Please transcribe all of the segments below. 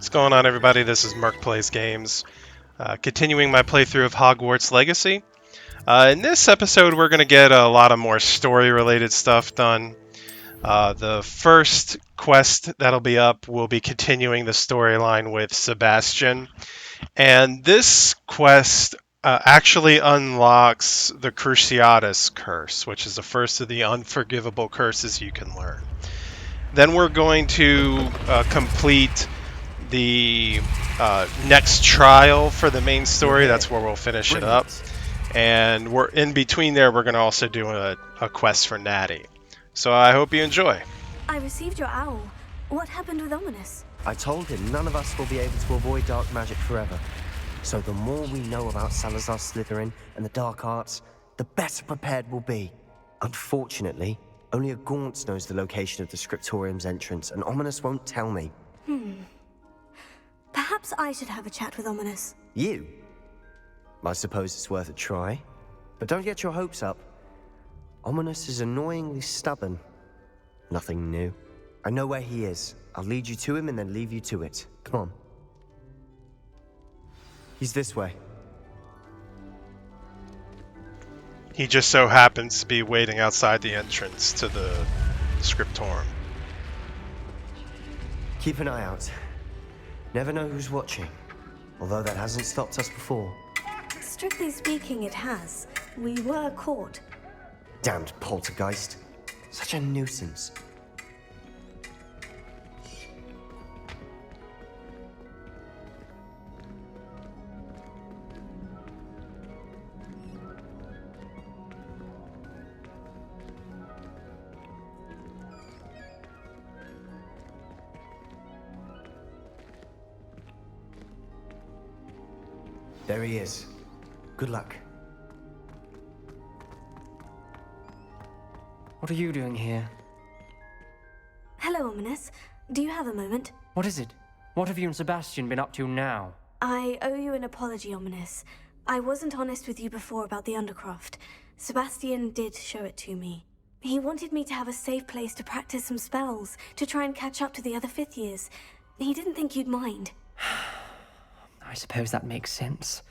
What's going on, everybody? This is Merc Plays Games, continuing my playthrough of Hogwarts Legacy. In this episode, we're going to get a lot of more story-related stuff done. The first quest that'll be up will be continuing the storyline with Sebastian, and this quest actually unlocks the Cruciatus Curse, which is the first of the Unforgiveable curses you can learn. Then we're going to complete the next trial for the main story. That's where we'll finish it up. And we're in between there. We're going to also do a quest for Natty. So I hope you enjoy. I received your owl. What happened with Ominous? I told him none of us will be able to avoid dark magic forever. So the more we know about Salazar Slytherin and the dark arts, the better prepared we'll be. Unfortunately, only a Gaunt knows the location of the Scriptorium's entrance, and Ominous won't tell me. Perhaps I should have a chat with Ominous. You? I suppose it's worth a try. But don't get your hopes up. Ominous is annoyingly stubborn. Nothing new. I know where he is. I'll lead you to him and then leave you to it. Come on. He's this way. He just so happens to be waiting outside the entrance to the Scriptorium. Keep an eye out. Never know who's watching. Although that hasn't stopped us before. Strictly speaking, it has. We were caught. Damned poltergeist. Such a nuisance. There he is. Good luck. What are you doing here? Hello, Ominous. Do you have a moment? What is it? What have you and Sebastian been up to now? I owe you an apology, Ominous. I wasn't honest with you before about the Undercroft. Sebastian did show it to me. He wanted me to have a safe place to practice some spells, to try and catch up to the other fifth years. He didn't think you'd mind. I suppose that makes sense.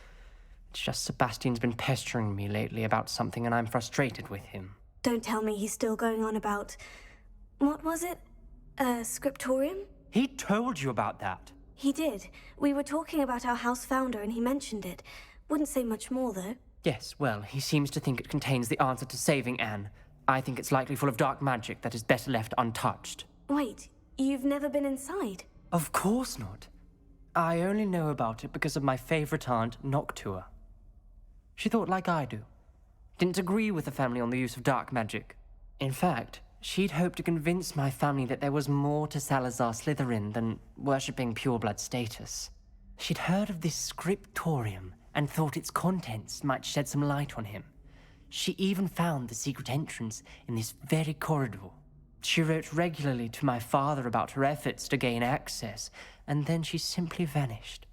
It's just Sebastian's been pestering me lately about something and I'm frustrated with him. Don't tell me he's still going on about... What was it? Scriptorium? He told you about that? He did. We were talking about our house founder and he mentioned it. Wouldn't say much more, though. Yes, well, he seems to think it contains the answer to saving Anne. I think it's likely full of dark magic that is better left untouched. Wait, you've never been inside? Of course not. I only know about it because of my favorite aunt, Noctua. She thought like I do. Didn't agree with the family on the use of dark magic. In fact, she'd hoped to convince my family that there was more to Salazar Slytherin than worshipping pureblood status. She'd heard of this scriptorium and thought its contents might shed some light on him. She even found the secret entrance in this very corridor. She wrote regularly to my father about her efforts to gain access, and then she simply vanished.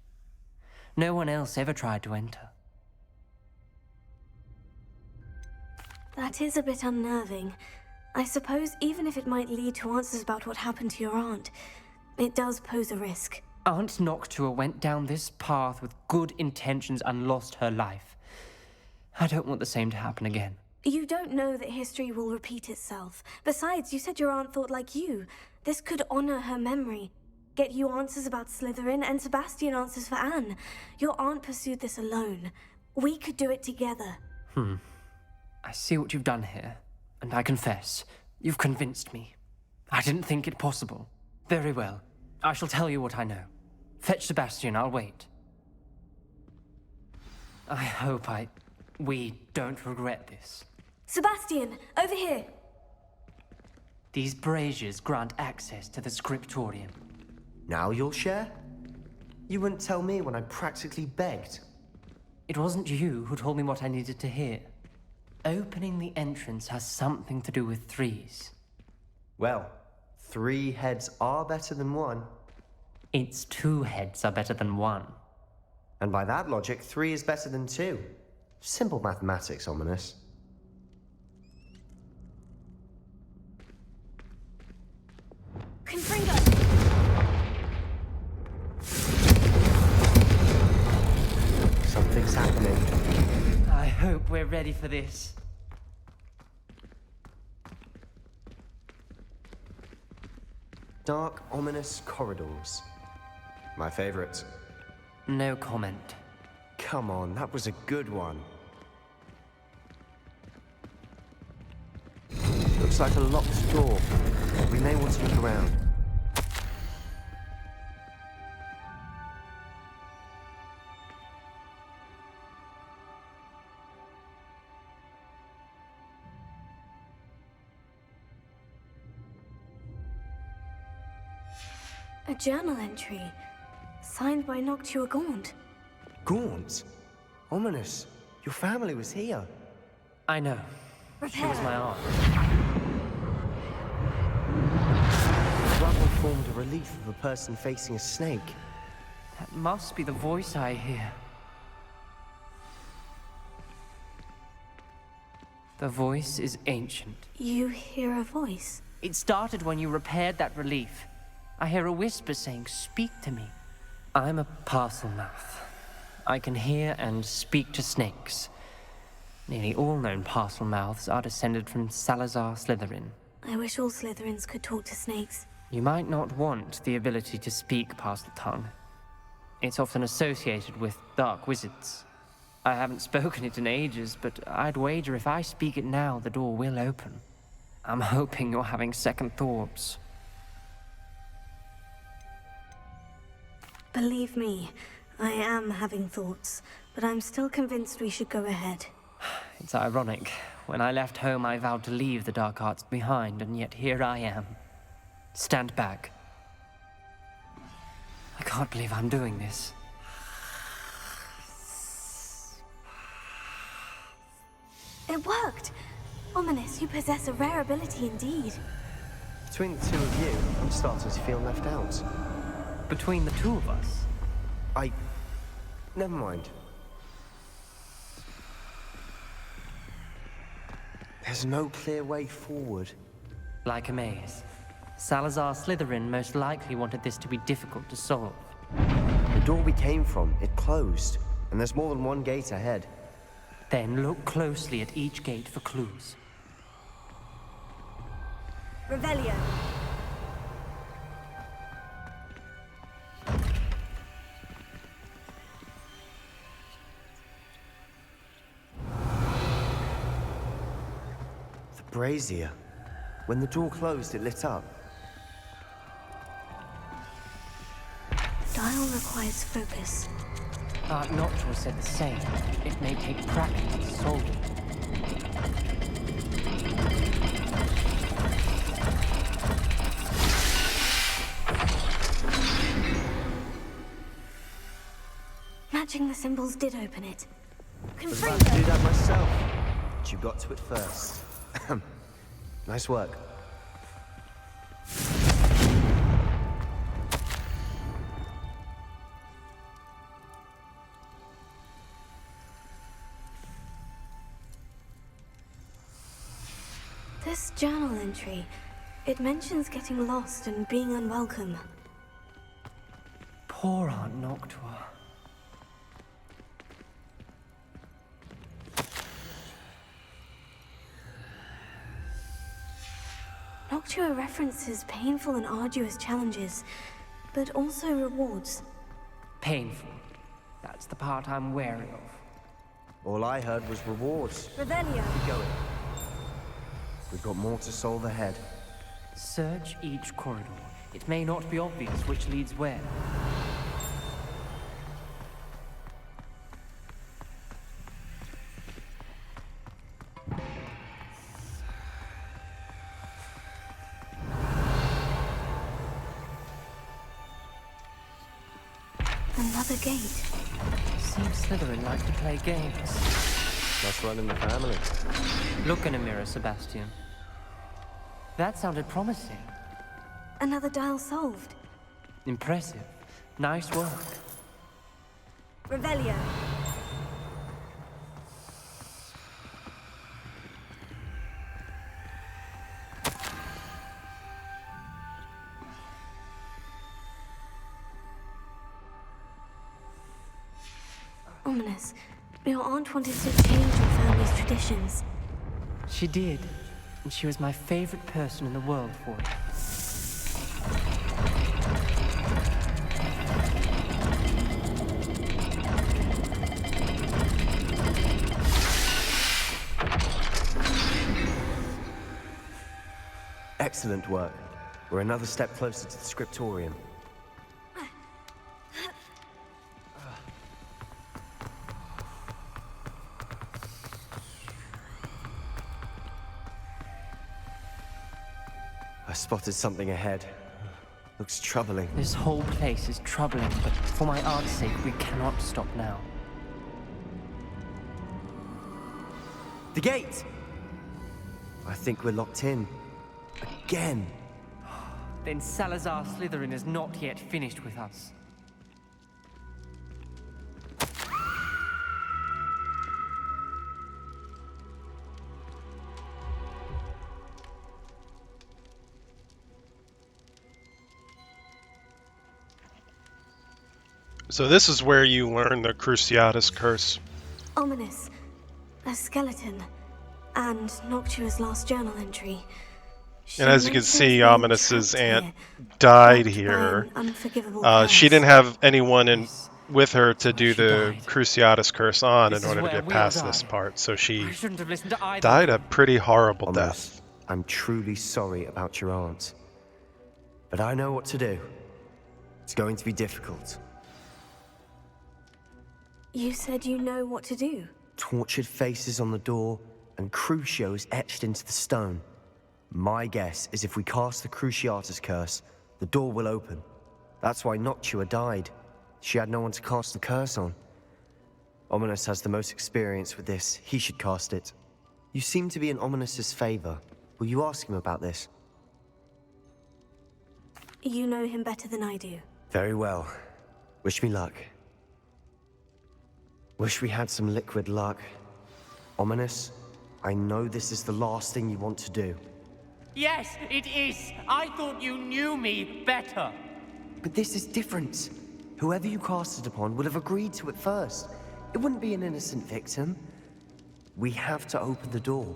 No one else ever tried to enter. That is a bit unnerving. I suppose even if it might lead to answers about what happened to your aunt, it does pose a risk. Aunt Noctua went down this path with good intentions and lost her life. I don't want the same to happen again. You don't know that history will repeat itself. Besides, you said your aunt thought like you. This could honor her memory. Get you answers about Slytherin and Sebastian answers for Anne. Your aunt pursued this alone. We could do it together. I see what you've done here, and I confess, you've convinced me. I didn't think it possible. Very well. I shall tell you what I know. Fetch Sebastian, I'll wait. I hope we don't regret this. Sebastian, over here! These braziers grant access to the scriptorium. Now you'll share? You wouldn't tell me when I practically begged. It wasn't you who told me what I needed to hear. Opening the entrance has something to do with threes. Well, 3 heads are better than 1. Its 2 heads are better than 1. And by that logic, 3 is better than 2. Simple mathematics, Ominous. Confringo! It's happening. I hope we're ready for this. Dark, ominous corridors. My favorite. No comment. Come on, that was a good one. Looks like a locked door. We may want to look around. A journal entry, signed by Noctua Gaunt. Gaunt? Ominous. Your family was here. I know. She was my aunt. The rubble formed a relief of a person facing a snake. That must be the voice I hear. The voice is ancient. You hear a voice? It started when you repaired that relief. I hear a whisper saying, "Speak to me." I'm a parcel mouth. I can hear and speak to snakes. Nearly all known parcel mouths are descended from Salazar Slytherin. I wish all Slytherins could talk to snakes. You might not want the ability to speak parcel tongue. It's often associated with dark wizards. I haven't spoken it in ages, but I'd wager if I speak it now, the door will open. I'm hoping you're having second thoughts. Believe me, I am having thoughts, but I'm still convinced we should go ahead. It's ironic. When I left home, I vowed to leave the dark arts behind, and yet here I am. Stand back. I can't believe I'm doing this. It worked! Ominous, you possess a rare ability indeed. Between the two of you, I'm starting to feel left out. Between the two of us, Never mind. There's no clear way forward. like a maze. Salazar Slytherin most likely wanted this to be difficult to solve. The door we came from, it closed. And there's more than one gate ahead. Then look closely at each gate for clues. Revelio. The brazier. When the door closed, it lit up. Dial requires focus. Art Noctua said the same. It may take practice to solve it. Matching the symbols did open it. I was about to do that myself. But you got to it first. Nice work. This journal entry, it mentions getting lost and being unwelcome. Poor Aunt Noctua. Noctua references painful and arduous challenges, but also rewards. Painful. That's the part I'm wary of. All I heard was rewards. Revelio. Keep going. We've got more to solve ahead. Search each corridor. It may not be obvious which leads where. Another gate. Seems Slytherin likes to play games. Must run in the family. Look in a mirror, Sebastian. That sounded promising. Another dial solved. Impressive. Nice work. Revelio. Ominous. Your aunt wanted to change your family's traditions. She did, and she was my favorite person in the world for it. Excellent work. We're another step closer to the scriptorium. I spotted something ahead. Looks troubling. This whole place is troubling, but for my aunt's sake, we cannot stop now. The gate! I think we're locked in. Again. Then Salazar Slytherin is not yet finished with us. So this is where you learn the Cruciatus Curse. Ominous. A skeleton. And Noctua's last journal entry. She And as you can mentions see, being Ominous's trapped aunt here, died marked by here. an unforgivable She curse. didn't have anyone with her to where do she the died. Cruciatus Curse on This in is order to where get we'll past die. this part, so she I shouldn't have listened to either. died a pretty horrible Ominous, death. I'm truly sorry about your aunt. But I know what to do. It's going to be difficult. You said you know what to do. Tortured faces on the door, and Crucios etched into the stone. My guess is if we cast the Cruciatus Curse, the door will open. That's why Noctua died. She had no one to cast the curse on. Ominous has the most experience with this. He should cast it. You seem to be in Ominous's favor. Will you ask him about this? You know him better than I do. Very well. Wish me luck. Wish we had some liquid luck. Ominous, I know this is the last thing you want to do. Yes, it is. I thought you knew me better. But this is different. Whoever you cast it upon would have agreed to it first. It wouldn't be an innocent victim. We have to open the door.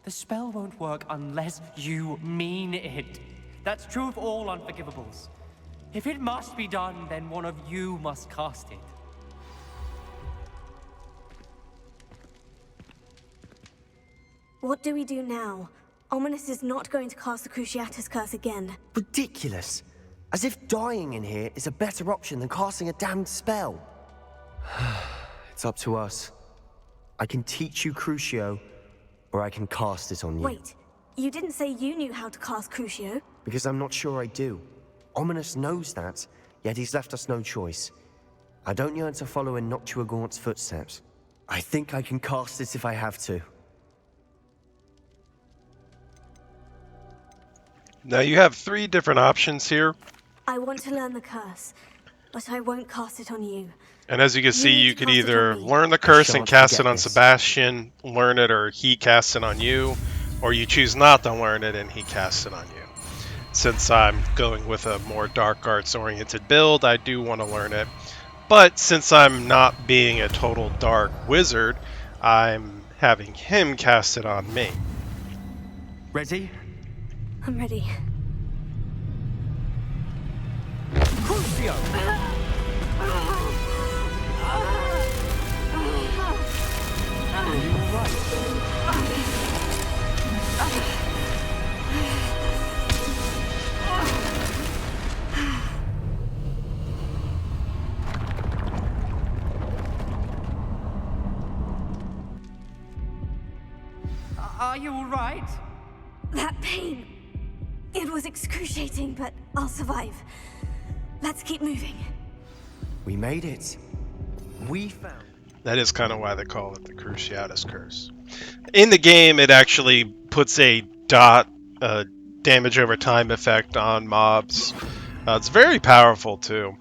The spell won't work unless you mean it. That's true of all Unforgivables. If it must be done, then one of you must cast it. What do we do now? Ominous is not going to cast the Cruciatus Curse again. Ridiculous. As if dying in here is a better option than casting a damned spell. It's up to us. I can teach you Crucio, or I can cast it on you. Wait, you didn't say you knew how to cast Crucio? Because I'm not sure I do. Ominous knows that, yet he's left us no choice. I don't yearn to follow in Noctua Gaunt's footsteps. I think I can cast it if I have to. Now you have 3 different options here, I want to learn the curse, but I won't cast it on you. and as you can see, need you to could cast it either on me. learn the curse and shan't cast it forget on this. Sebastian, learn it or he casts it on you, or you choose not to learn it and he casts it on you. Since I'm going with a more dark arts oriented build, I do want to learn it. But since I'm not being a total dark wizard, I'm having him cast it on me. Ready? I'm ready. Crucio! Are you alright? Are you all right? That pain! It was excruciating, but I'll survive. Let's keep moving. We made it. We found... That is kind of why they call it the Cruciatus Curse. In the game, it actually puts a dot damage over time effect on mobs. It's very powerful too.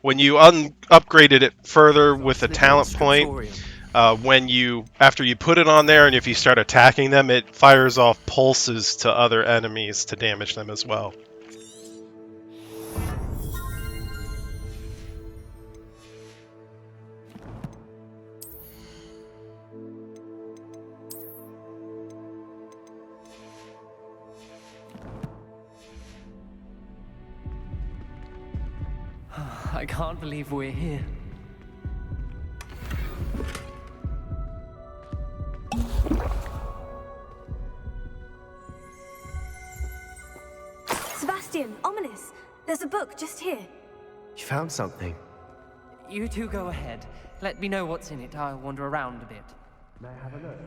When you upgraded it further with a talent point, after you put it on there and if you start attacking them, it fires off pulses to other enemies to damage them as well. I can't believe we're here. Sebastian, ominous. There's a book just here. You found something. You two go ahead. Let me know what's in it. I'll wander around a bit. May I have a look?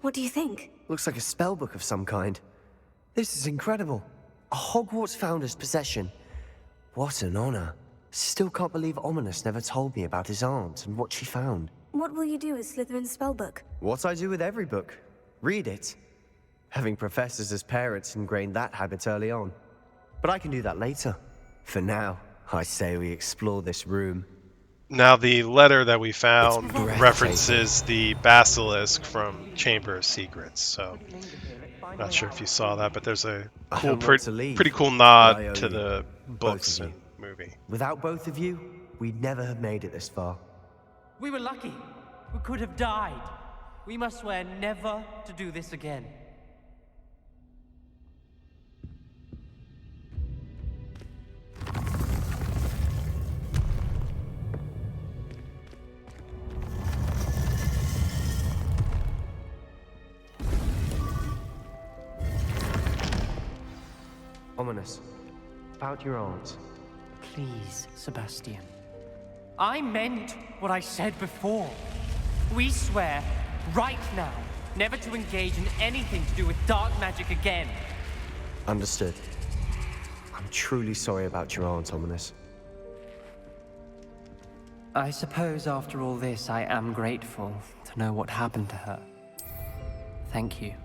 What do you think? Looks like a spellbook of some kind. This is incredible. A Hogwarts founder's possession. What an honor. Still can't believe Ominous never told me about his aunt and what she found. What will you do with Slytherin's spellbook? What I do with every book. Read it. Having professors as parents ingrained that habit early on. But I can do that later. For now, I say we explore this room. Now, the letter that we found It's breathtaking. references the basilisk from Chamber of Secrets, so not sure if you saw that, but there's a I cool, don't want to leave, pretty cool but I nod owe to you, the both books of and you. movie. Without both of you, we'd never have made it this far. We were lucky. We could have died. We must swear never to do this again. Ominous. About your aunt. Please, Sebastian. I meant what I said before. We swear, right now, never to engage in anything to do with dark magic again. Understood. I'm truly sorry about your aunt, Ominous. I suppose after all this, I am grateful to know what happened to her. Thank you.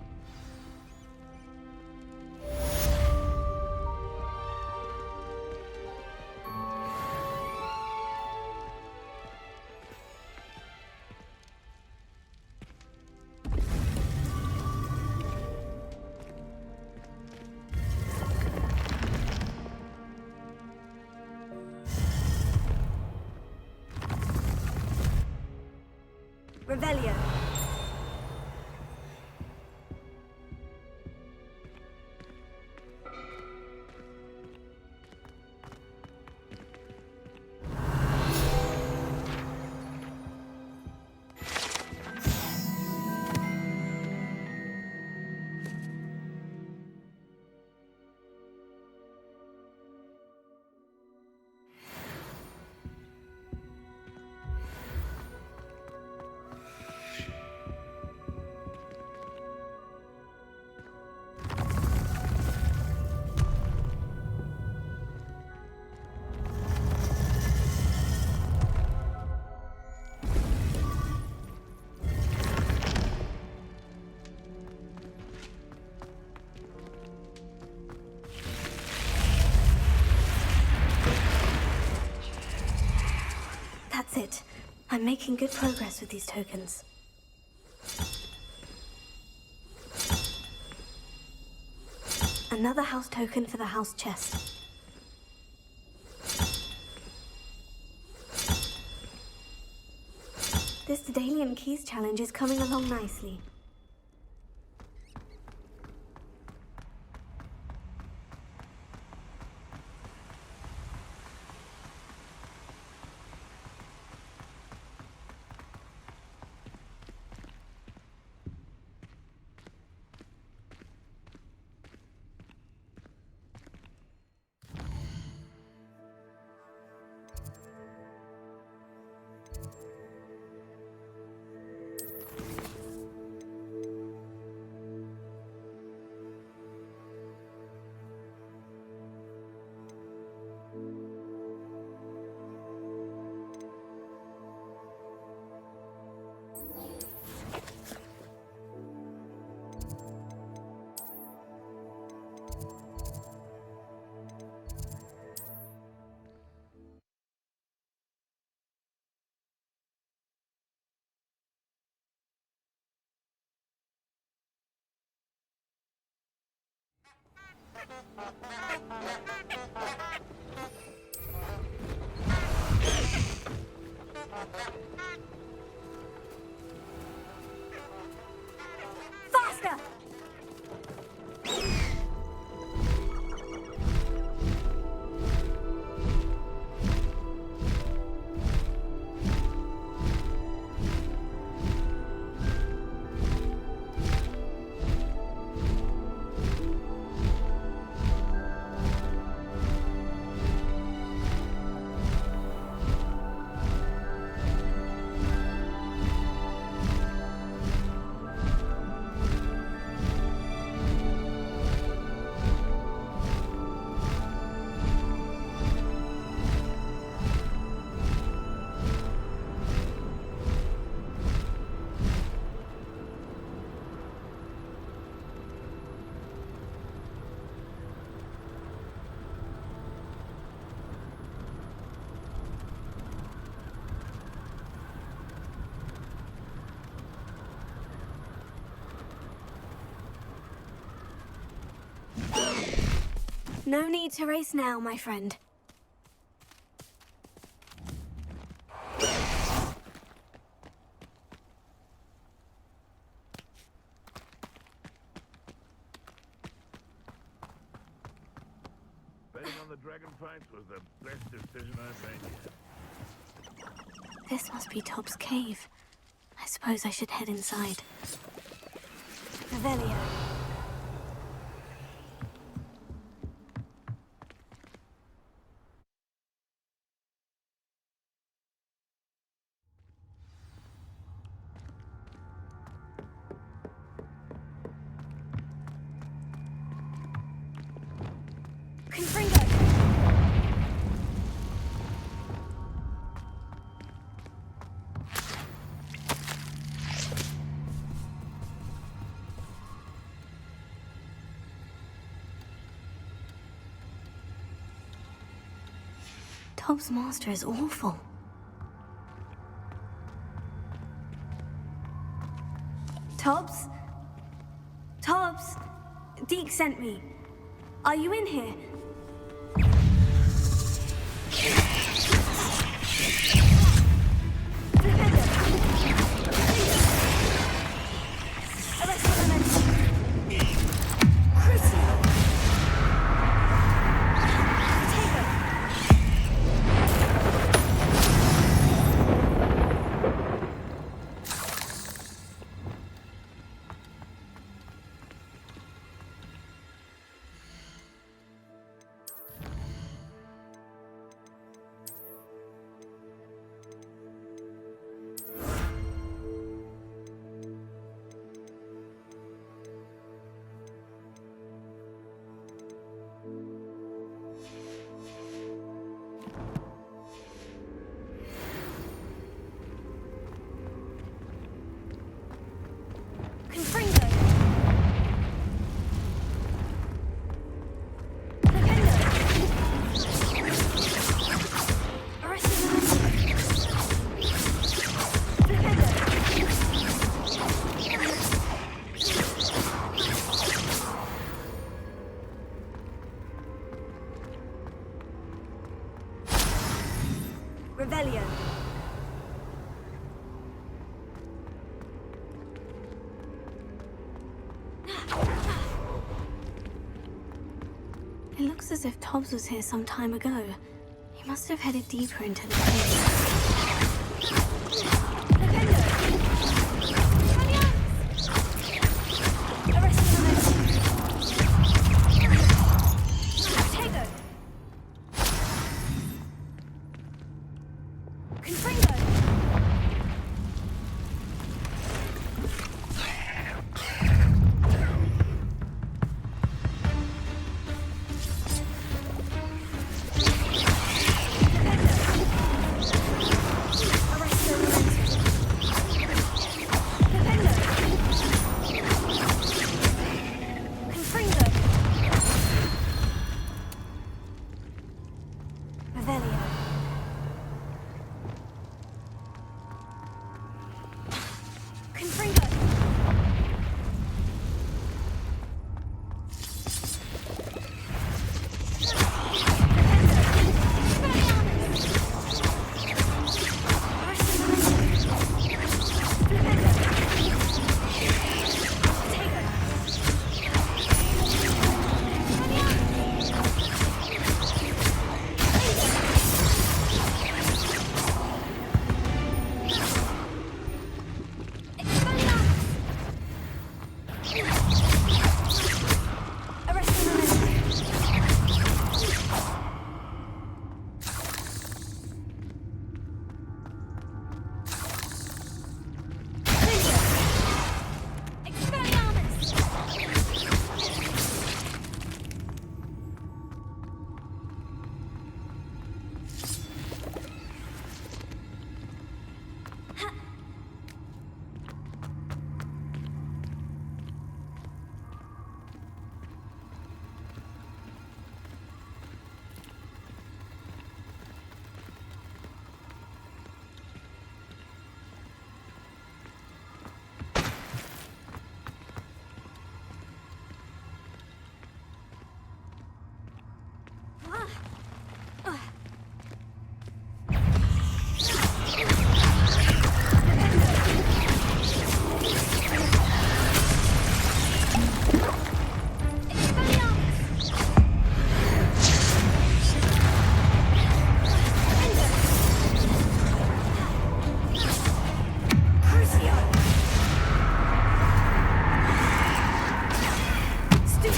Revelio. That's it. I'm making good progress with these tokens. Another house token for the house chest. This Daedalian Keys challenge is coming along nicely. Faster! No need to race now, my friend. Betting on the dragon fights was the best decision I've made yet. This must be Tob's cave. I suppose I should head inside. Revelio. Confringo! Tob's master is awful. Tobbs? Tobbs? Deke sent me. Are you in here? Revelio. It looks as if Tobbs was here some time ago. He must have headed deeper into the cave.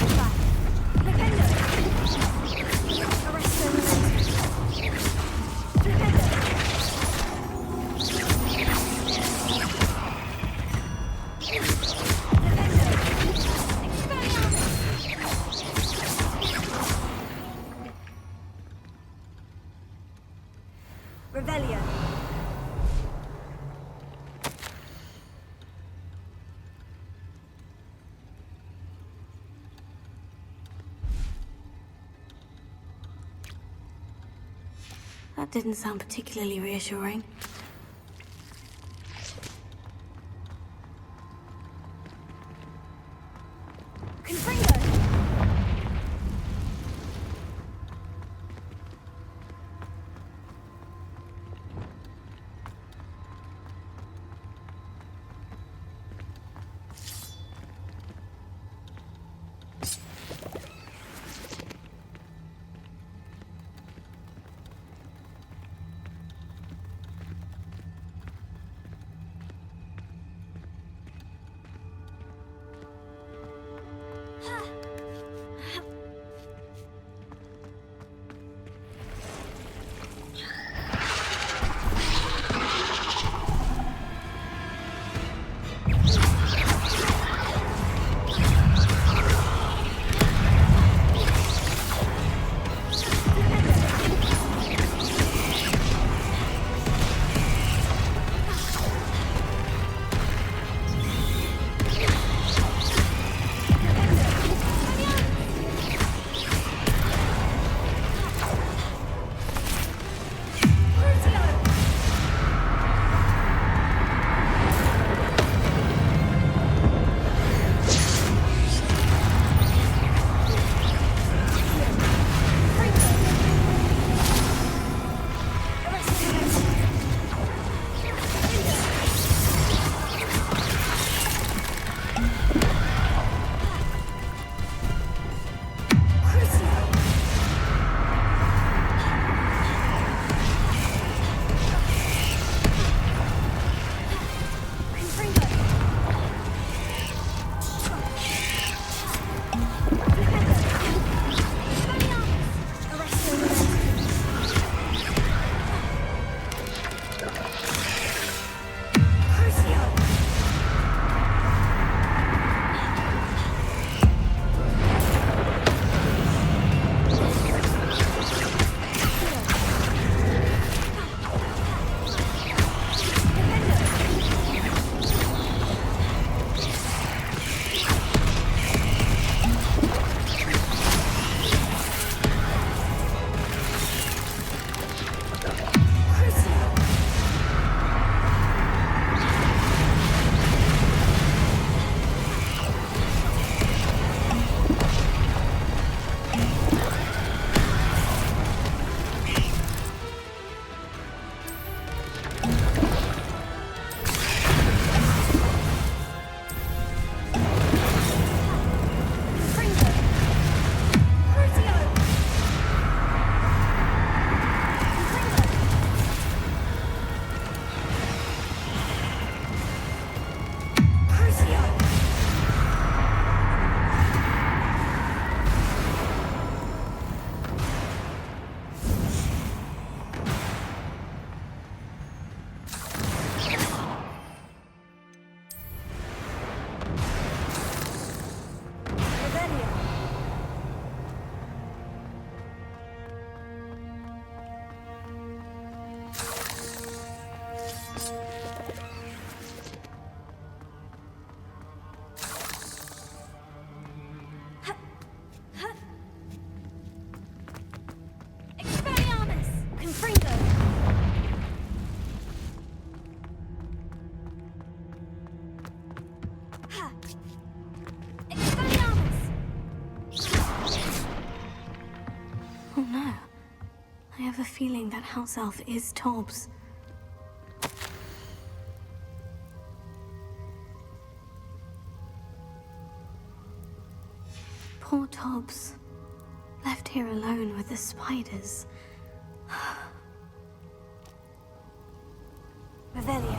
Back. Flipendo. Arresto momentum. Flipendo. Revelio. That didn't sound particularly reassuring. Confringo! Oh no. I have a feeling that house elf is Tobbs. Poor Tobbs. Left here alone with the spiders. Revelio.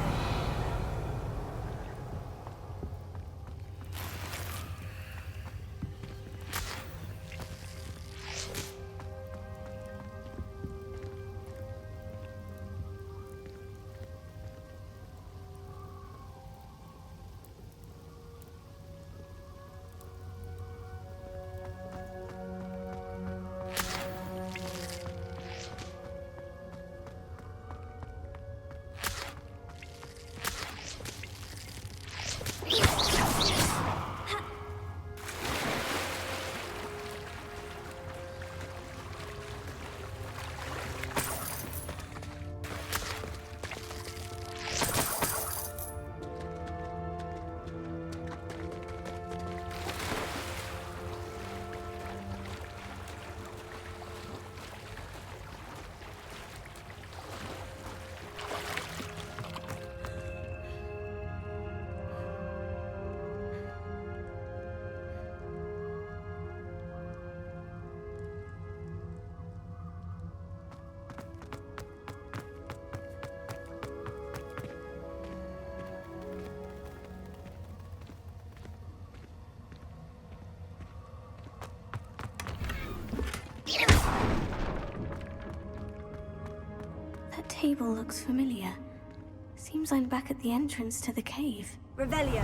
table looks familiar. Seems I'm back at the entrance to the cave. Revelio.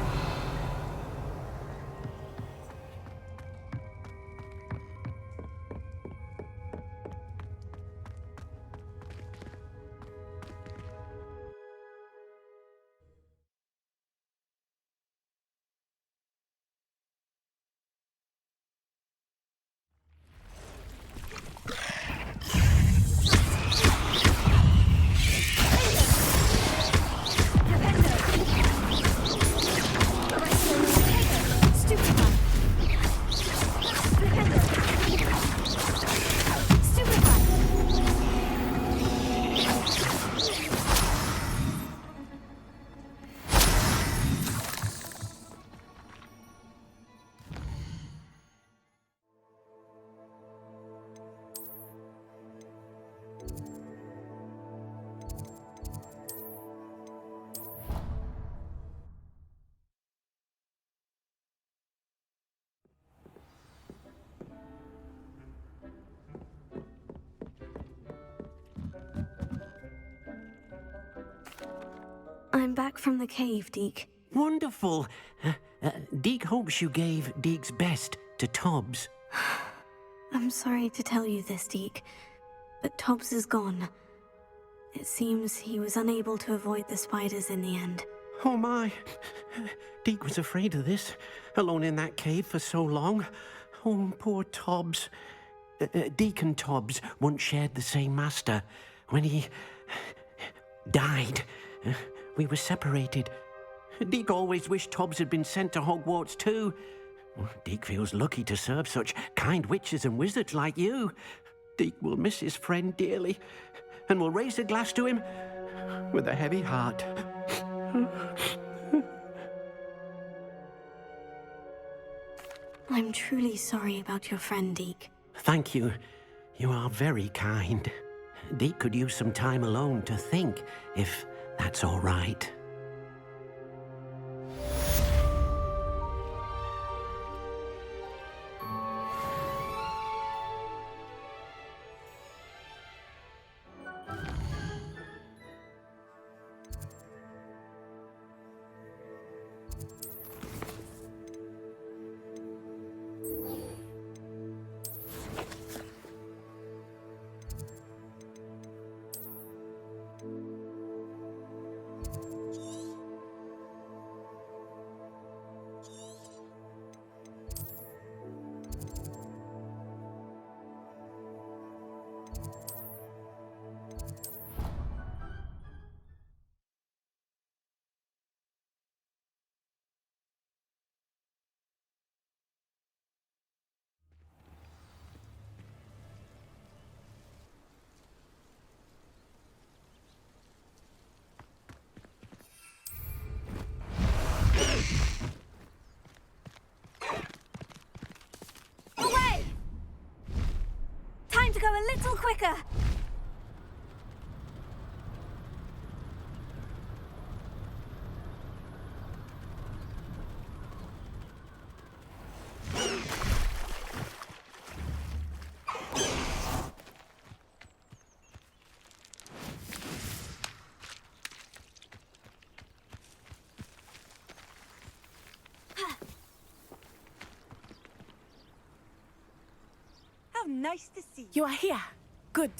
I'm back from the cave, Deke. Wonderful. Deke hopes you gave Deke's best to Tobbs. I'm sorry to tell you this, Deke, but Tobbs is gone. It seems he was unable to avoid the spiders in the end. Oh my. Deke was afraid of this, alone in that cave for so long. Oh, poor Tobbs. Deke and Tobbs once shared the same master. When he died, we were separated. Deke always wished Tobbs had been sent to Hogwarts too. Deke feels lucky to serve such kind witches and wizards like you. Deke will miss his friend dearly, and will raise a glass to him with a heavy heart. I'm truly sorry about your friend, Deke. Thank you. You are very kind. Deke could use some time alone to think, if that's all right. Away! Time to go a little quicker. How nice to see you. You are here. Good.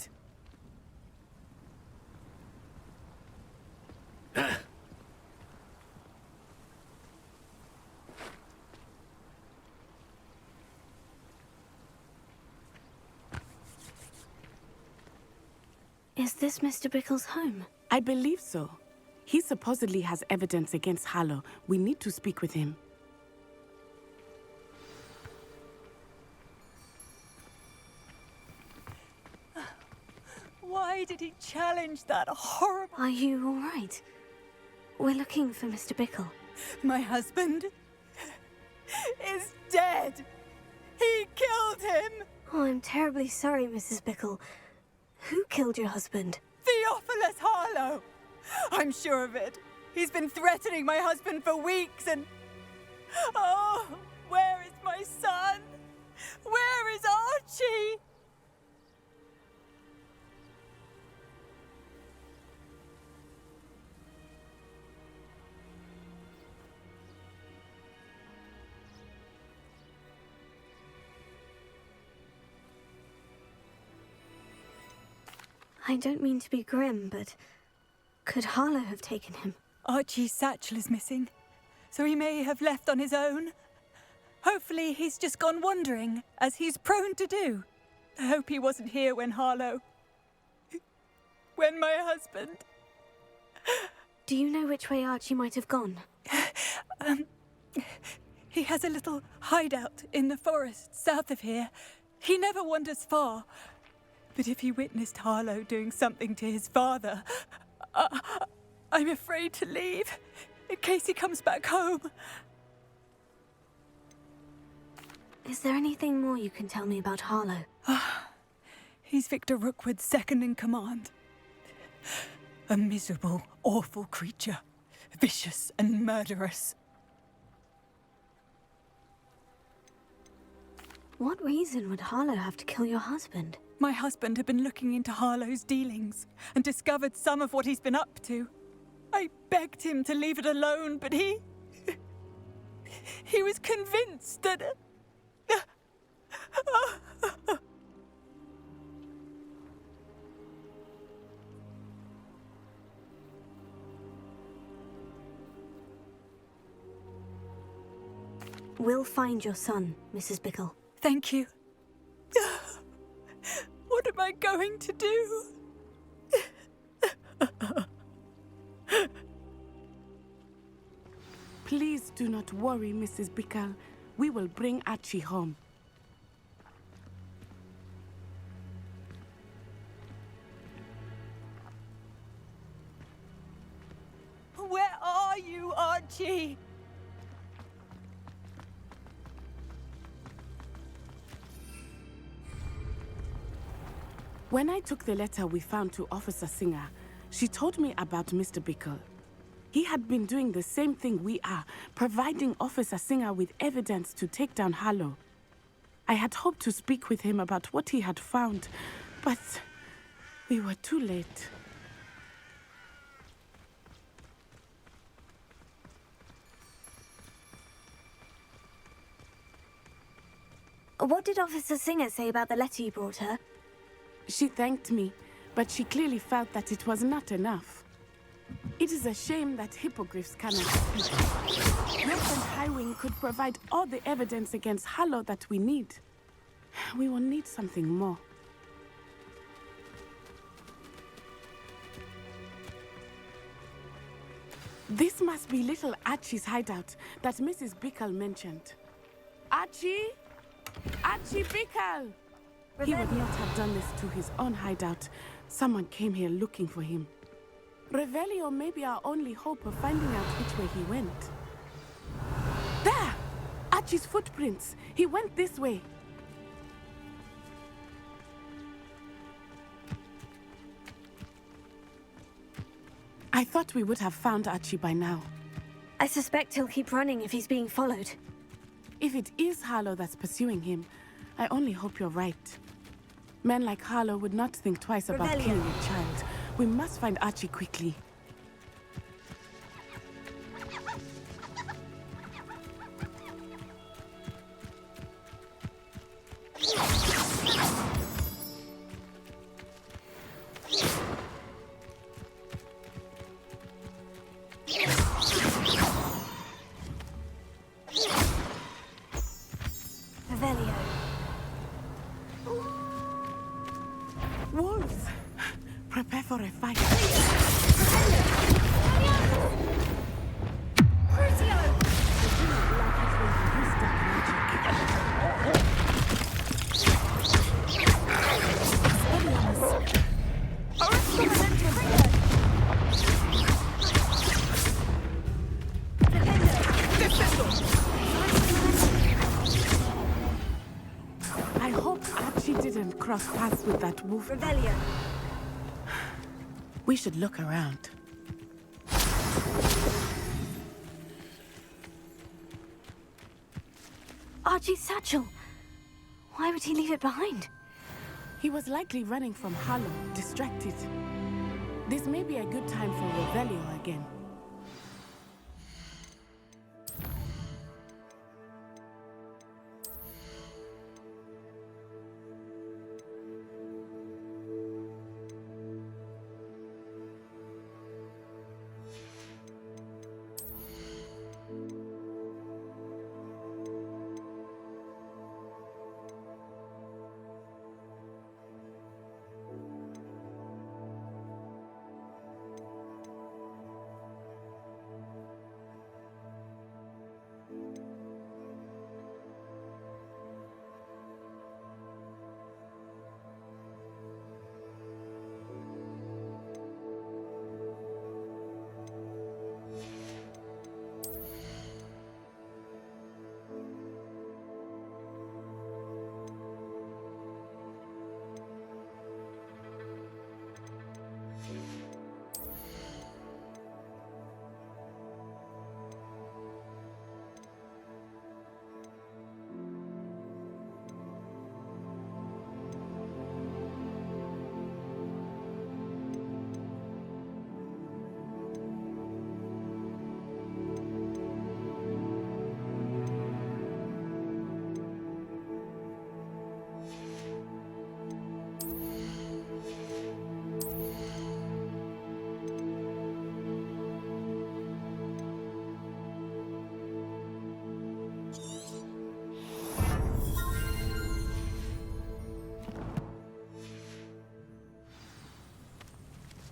Is this Mr. Bickle's home? I believe so. He supposedly has evidence against Harlow. We need to speak with him. Why did he challenge that horrible... Are you all right? We're looking for Mr. Bickle. My husband is dead. He killed him. Oh, I'm terribly sorry, Mrs. Bickle. Who killed your husband? Theophilus Harlow. I'm sure of it. He's been threatening my husband for weeks and... Oh, where is my son? Where is Archie? I don't mean to be grim, but could Harlow have taken him? Archie's satchel is missing, so he may have left on his own. Hopefully he's just gone wandering, as he's prone to do. I hope he wasn't here when when my husband... Do you know which way Archie might have gone? He has a little hideout in the forest south of here. He never wanders far. But if he witnessed Harlow doing something to his father, I'm afraid to leave, in case he comes back home. Is there anything more you can tell me about Harlow? He's Victor Rookwood's second in command. A miserable, awful creature. Vicious and murderous. What reason would Harlow have to kill your husband? My husband had been looking into Harlow's dealings and discovered some of what he's been up to. I begged him to leave it alone, but he was convinced that... We'll find your son, Mrs. Bickle. Thank you. What am I going to do? Please do not worry, Mrs. Bickle. We will bring Archie home. Where are you, Archie? When I took the letter we found to Officer Singer, she told me about Mr. Bickle. He had been doing the same thing we are, providing Officer Singer with evidence to take down Harlow. I had hoped to speak with him about what he had found, but we were too late. What did Officer Singer say about the letter you brought her? She thanked me, but she clearly felt that it was not enough. It is a shame that hippogriffs cannot speak. Reverend Highwing could provide all the evidence against Harlow that we need. We will need something more. This must be little Archie's hideout that Mrs. Bickle mentioned. Archie? Archie Bickle! He would not have done this to his own hideout. Someone came here looking for him. Revelio may be our only hope of finding out which way he went. There! Archie's footprints. He went this way. I thought we would have found Archie by now. I suspect he'll keep running if he's being followed. If it is Harlow that's pursuing him, I only hope you're right. Men like Harlow would not think twice about Revelio. killing a child. We must find Archie quickly. Revelio. Wolves! Prepare for a fight. I hope Archie didn't cross paths with that wolf. Revelio. We should look around. Archie's satchel. Why would he leave it behind? He was likely running from Harlow, distracted. This may be a good time for Revelio again.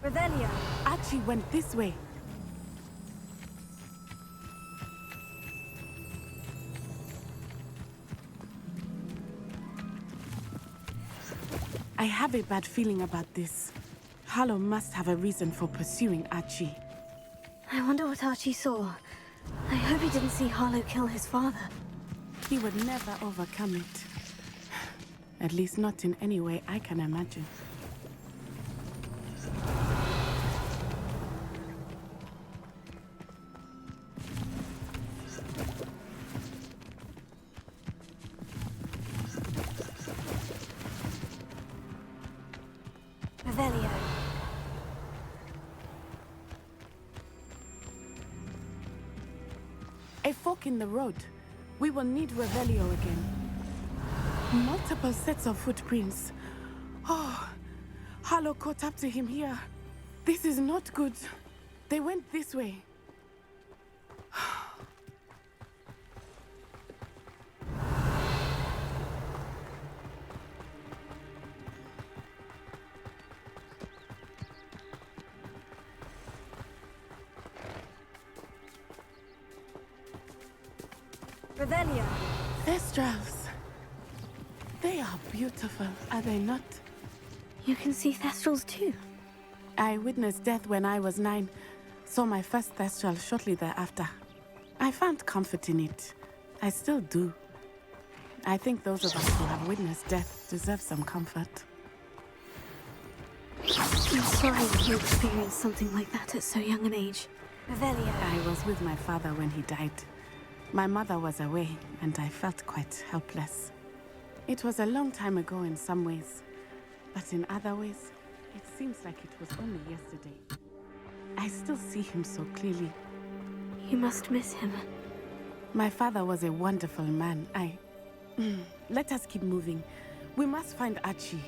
Revelio. Archie went this way. I have a bad feeling about this. Harlow must have a reason for pursuing Archie. I wonder what Archie saw. I hope he didn't see Harlow kill his father. He would never overcome it. At least not in any way I can imagine. Revelio. A fork in the road. We will need Revelio again. Multiple sets of footprints. Oh, Harlow caught up to him here. This is not good. They went this way. Revelio. Thestrals. They are beautiful, are they not? You can see Thestrals too. I witnessed death when I was 9. Saw my first Thestral shortly thereafter. I found comfort in it. I still do. I think those of us who have witnessed death deserve some comfort. I'm sorry that you experienced something like that at so young an age. Revelio. I was with my father when he died. My mother was away, and I felt quite helpless. It was a long time ago in some ways, but in other ways, it seems like it was only yesterday. I still see him so clearly. You must miss him. My father was a wonderful man. Let us keep moving. We must find Archie.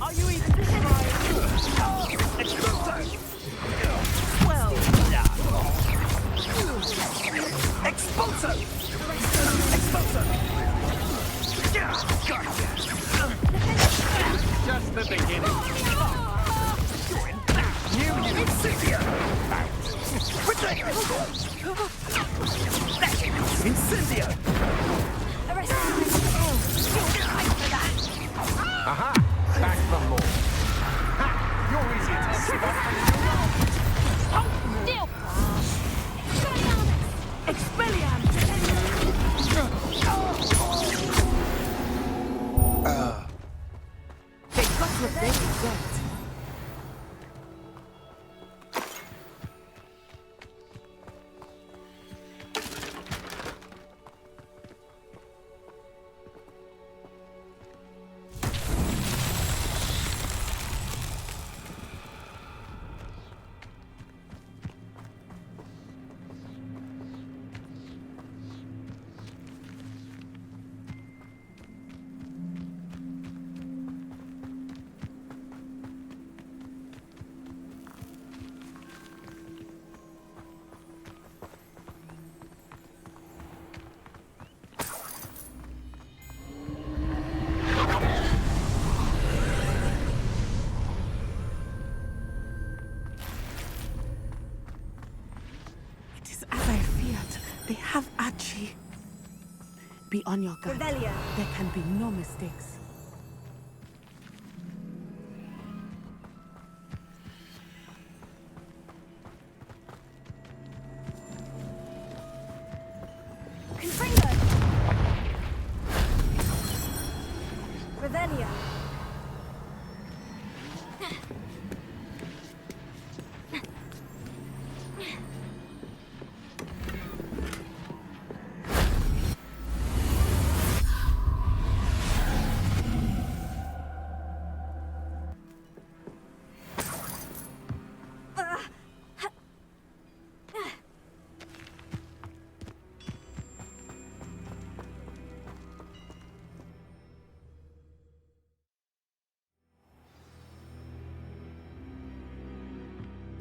Are you even trying? Expulso! Well, Expulso! Expulso! Just the beginning. New Incendio! Incendio! Aha! Back for more. Ha! You're easy to spot. Hold still! Expelliarmus! They got what they deserved. They have Archie. Be on your guard. Revelio. There can be no mistakes. Confringo. Revelio.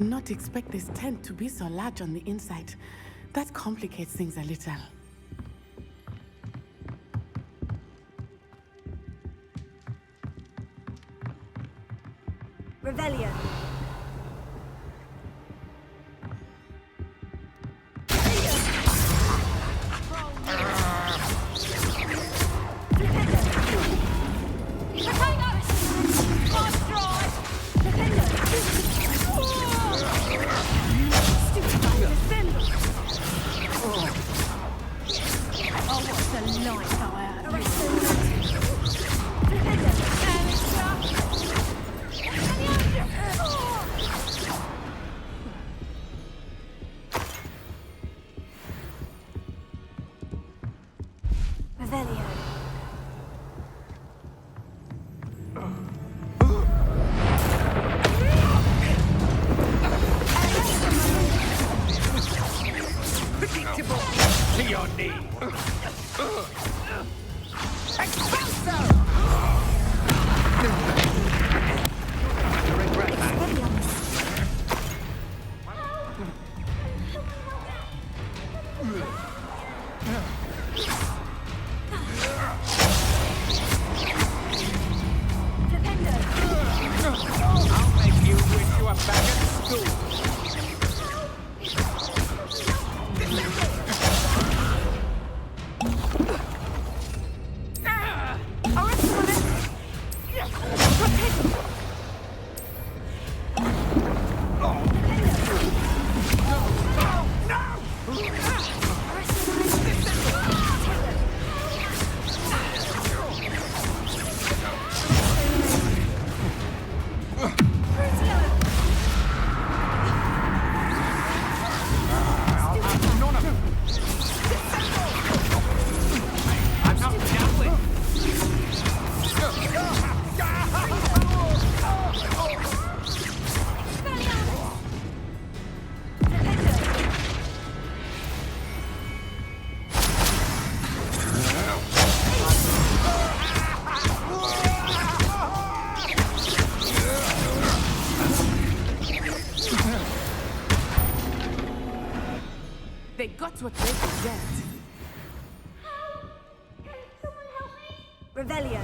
Not expect this tent to be so large on the inside. That complicates things a little. Revelio. Revelio. Predictable. To your knees. Expulso! I'll make you wish you were back at school. I'm not dabbling. They got what they could get. Revelio.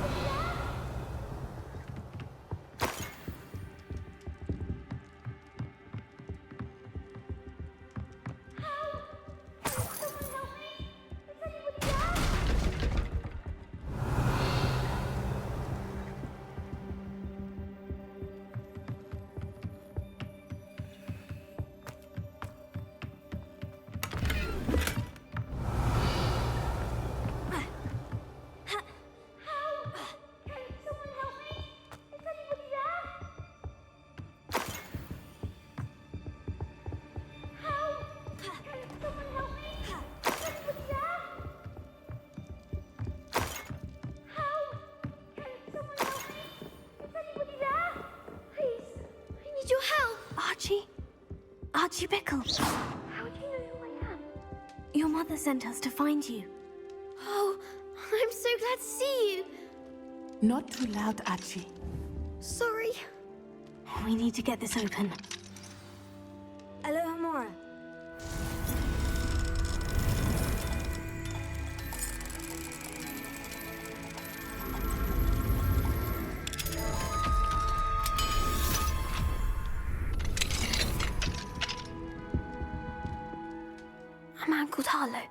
Your help! Archie Bickle. How do you know who I am? Your mother sent us to find you. Oh, I'm so glad to see you. Not too loud, Archie. Sorry. We need to get this open. Aloha Mora. A man called Harlow.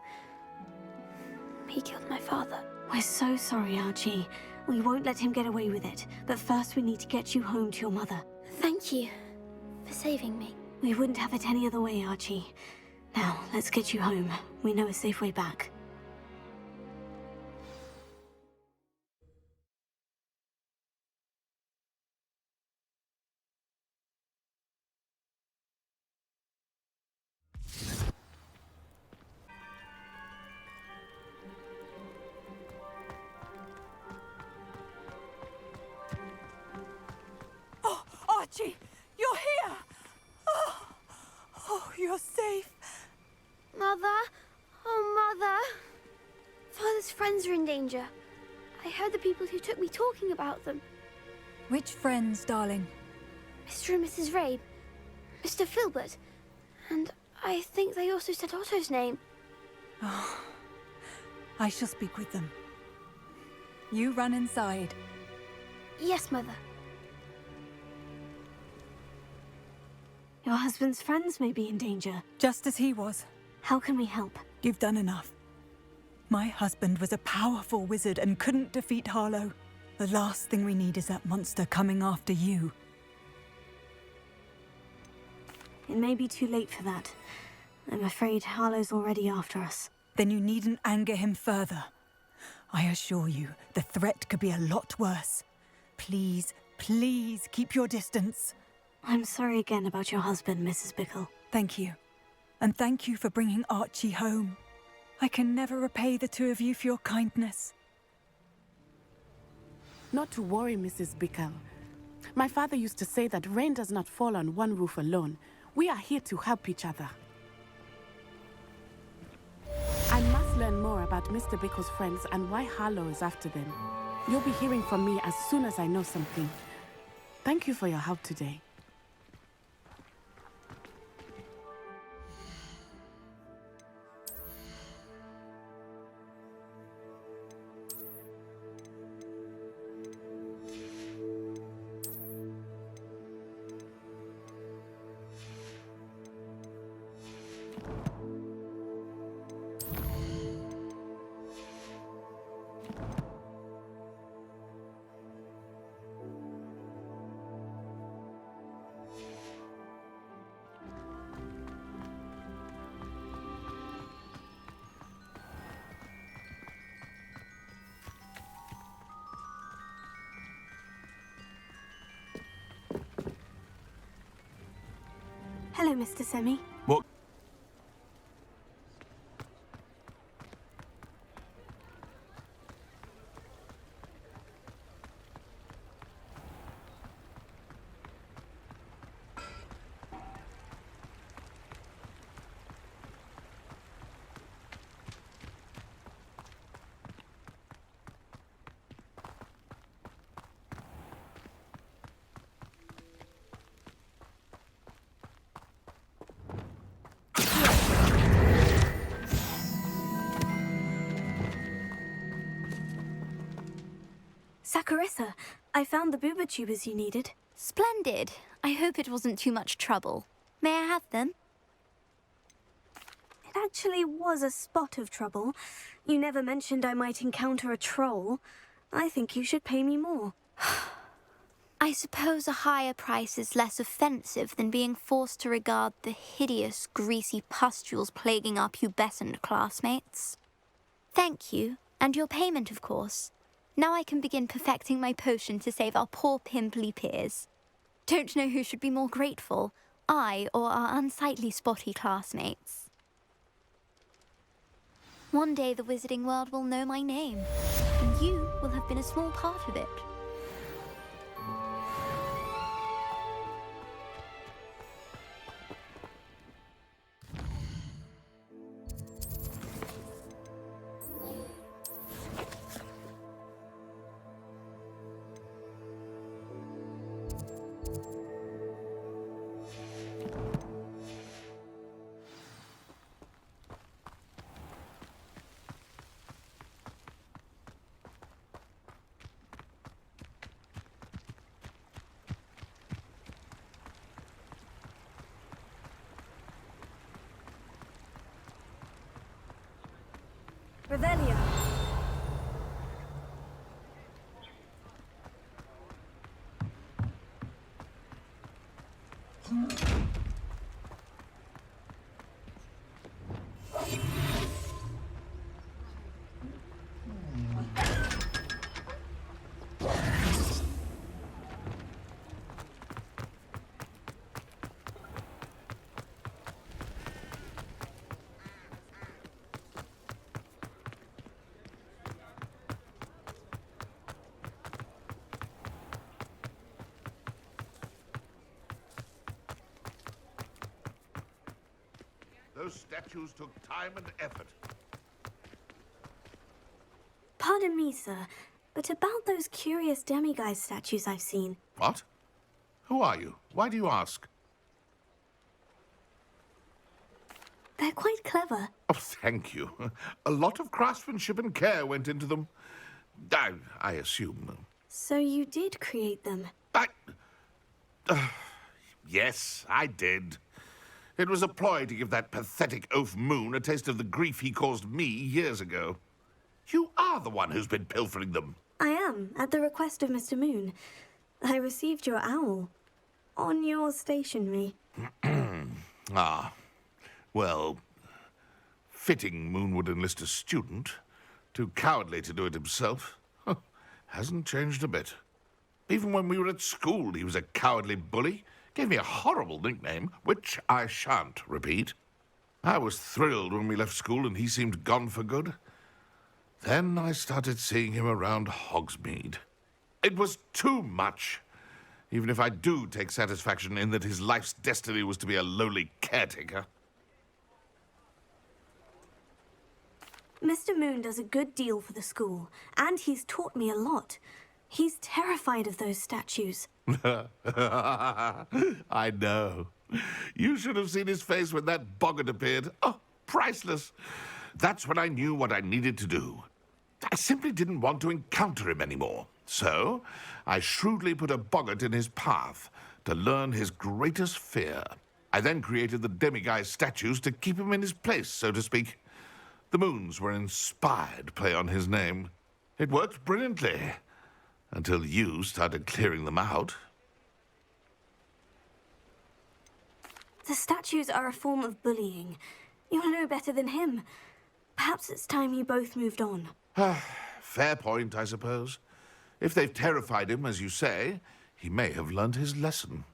He killed my father. We're so sorry, Archie. We won't let him get away with it. But first we need to get you home to your mother. Thank you for saving me. We wouldn't have it any other way, Archie. Now, let's get you home. We know a safe way back. Archie, you're here! Oh, you're safe. Mother? Oh, Mother. Father's friends are in danger. I heard the people who took me talking about them. Which friends, darling? Mr. and Mrs. Rabe. Mr. Filbert. And I think they also said Otto's name. I shall speak with them. You run inside. Yes, Mother. Your husband's friends may be in danger. Just as he was. How can we help? You've done enough. My husband was a powerful wizard and couldn't defeat Harlow. The last thing we need is that monster coming after you. It may be too late for that. I'm afraid Harlow's already after us. Then you needn't anger him further. I assure you, the threat could be a lot worse. Please, please keep your distance. I'm sorry again about your husband, Mrs. Bickle. Thank you. And thank you for bringing Archie home. I can never repay the two of you for your kindness. Not to worry, Mrs. Bickle. My father used to say that rain does not fall on one roof alone. We are here to help each other. I must learn more about Mr. Bickle's friends and why Harlow is after them. You'll be hearing from me as soon as I know something. Thank you for your help today. Hello, Mr. Semi. What? Saccharissa, I found the booba tubers you needed. Splendid. I hope it wasn't too much trouble. May I have them? It actually was a spot of trouble. You never mentioned I might encounter a troll. I think you should pay me more. I suppose a higher price is less offensive than being forced to regard the hideous, greasy pustules plaguing our pubescent classmates. Thank you, and your payment, of course. Now I can begin perfecting my potion to save our poor pimply peers. Don't know who should be more grateful, I or our unsightly spotty classmates. One day the wizarding world will know my name, and you will have been a small part of it. Revelio. Those statues took time and effort. Pardon me, sir, but about those curious demiguise statues I've seen. What? Who are you? Why do you ask? quite clever. Oh, thank you. A lot of craftsmanship and care went into them. I assume. So you did create them? Yes, I did. It was a ploy to give that pathetic oaf Moon a taste of the grief he caused me years ago. You are the one who's been pilfering them. I am, at the request of Mr. Moon. I received your owl. On your stationery. Ah. Well, fitting Moon would enlist a student. Too cowardly to do it himself. Hasn't changed a bit. Even when we were at school, he was a cowardly bully. Gave me a horrible nickname, which I shan't repeat. I was thrilled when we left school and he seemed gone for good. Then I started seeing him around Hogsmeade. It was too much. Even if I do take satisfaction in that his life's destiny was to be a lowly caretaker. Mr. Moon does a good deal for the school, and he's taught me a lot. He's terrified of those statues. I know. You should have seen his face when that boggart appeared. Oh, priceless. That's when I knew what I needed to do. I simply didn't want to encounter him anymore. So, I shrewdly put a boggart in his path to learn his greatest fear. I then created the demiguise statues to keep him in his place, so to speak. The moons were an inspired play on his name. It worked brilliantly. Until you started clearing them out. The statues are a form of bullying. You'll know better than him. Perhaps it's time you both moved on. Fair point, I suppose. If they've terrified him, as you say, he may have learned his lesson.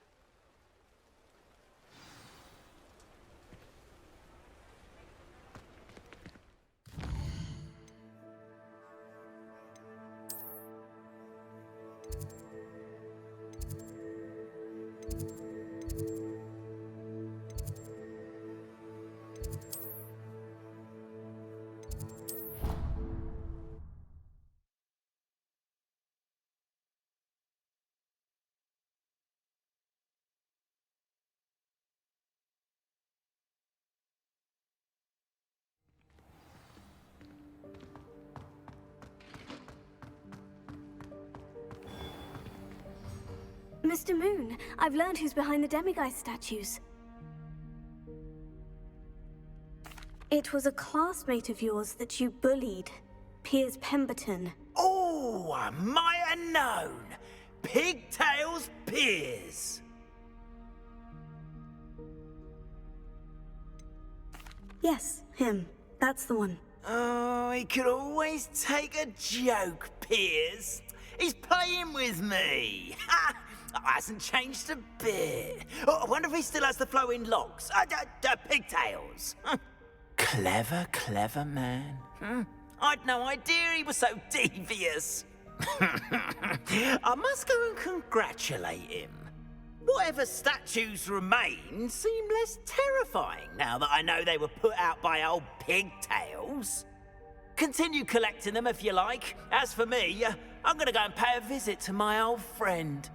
Mr. Moon, I've learned who's behind the demiguise statues. It was a classmate of yours that you bullied, Piers Pemberton. Oh, I might have known. Pigtails Piers. Yes, him. That's the one. Oh, he could always take a joke, Piers. He's playing with me. Ha! Hasn't changed a bit. Oh, I wonder if he still has the flowing locks. Pigtails. Clever, clever man. I'd no idea he was so devious. I must go and congratulate him. Whatever statues remain seem less terrifying now that I know they were put out by old Pigtails. Continue collecting them if you like. As for me, I'm gonna go and pay a visit to my old friend.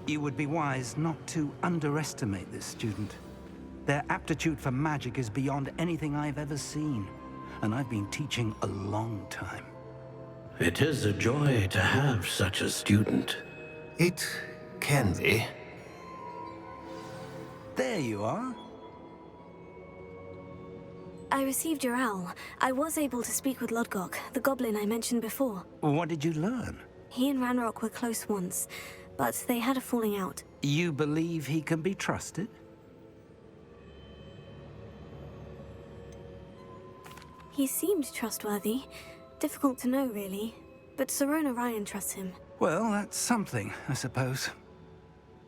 You would be wise not to underestimate this student. Their aptitude for magic is beyond anything I've ever seen, and I've been teaching a long time. It is a joy to have such a student. It can be. There you are. I received your owl. I was able to speak with Lodgok, the goblin I mentioned before. What did you learn? He and Ranrock were close once, but they had a falling out. You believe he can be trusted? He seemed trustworthy. Difficult to know, really. But Sirona Ryan trusts him. Well, that's something, I suppose.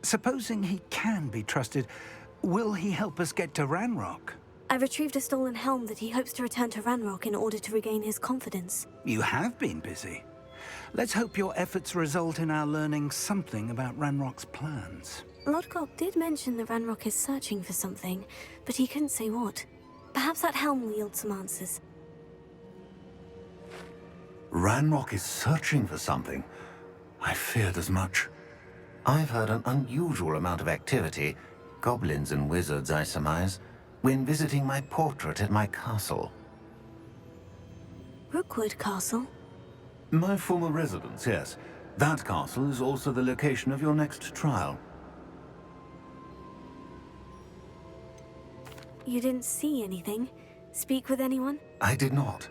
Supposing he can be trusted, will he help us get to Ranrock? I retrieved a stolen helm that he hopes to return to Ranrock in order to regain his confidence. You have been busy. Let's hope your efforts result in our learning something about Ranrock's plans. Lodgok did mention that Ranrock is searching for something, but he couldn't say what. Perhaps that helm will yield some answers. Ranrock is searching for something. I feared as much. I've heard an unusual amount of activity, goblins and wizards, I surmise, when visiting my portrait at my castle. Rookwood Castle? My former residence, yes. That castle is also the location of your next trial. You didn't see anything? Speak with anyone? I did not.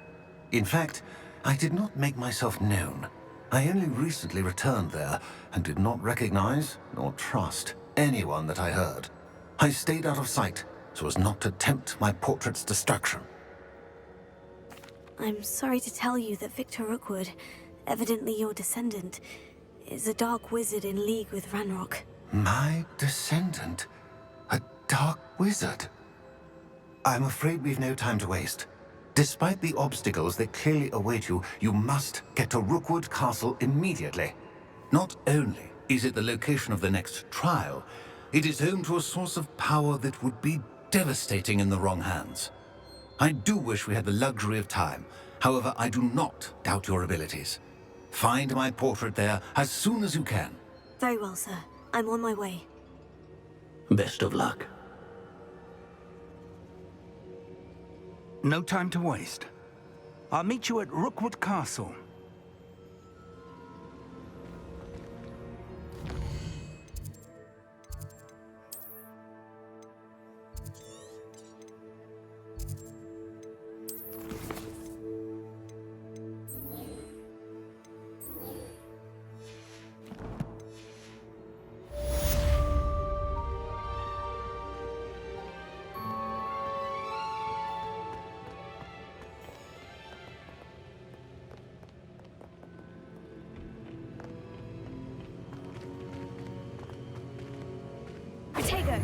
In fact, I did not make myself known. I only recently returned there and did not recognize nor trust anyone that I heard. I stayed out of sight so as not to tempt my portrait's destruction. I'm sorry to tell you that Victor Rookwood, evidently your descendant, is a dark wizard in league with Ranrock. My descendant? A dark wizard? I'm afraid we've no time to waste. Despite the obstacles that clearly await you, you must get to Rookwood Castle immediately. Not only is it the location of the next trial, it is home to a source of power that would be devastating in the wrong hands. I do wish we had the luxury of time. However, I do not doubt your abilities. Find my portrait there as soon as you can. Very well, sir. I'm on my way. Best of luck. No time to waste. I'll meet you at Rookwood Castle. Protego!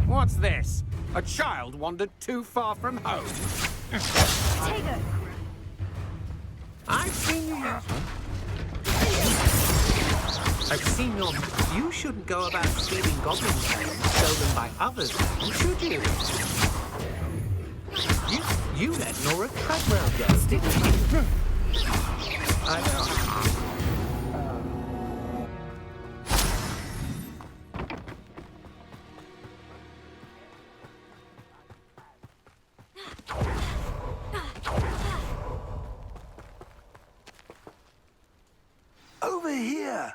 What's this? A child wandered too far from home? Protego! I've seen you. I've seen your... You shouldn't go about stealing goblin stones stolen by others, should you? You let Nora Treadwell go, didn't you? Over here!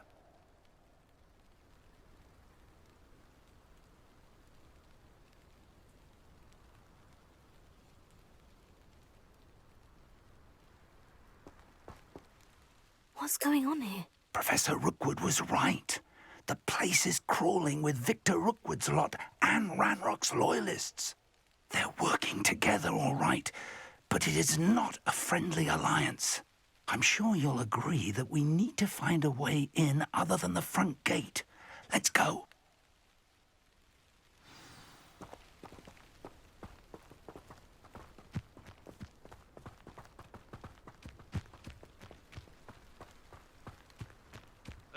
What's going on here? Professor Rookwood was right. The place is crawling with Victor Rookwood's lot and Ranrock's loyalists. They're working together, all right, but it is not a friendly alliance. I'm sure you'll agree that we need to find a way in other than the front gate. Let's go.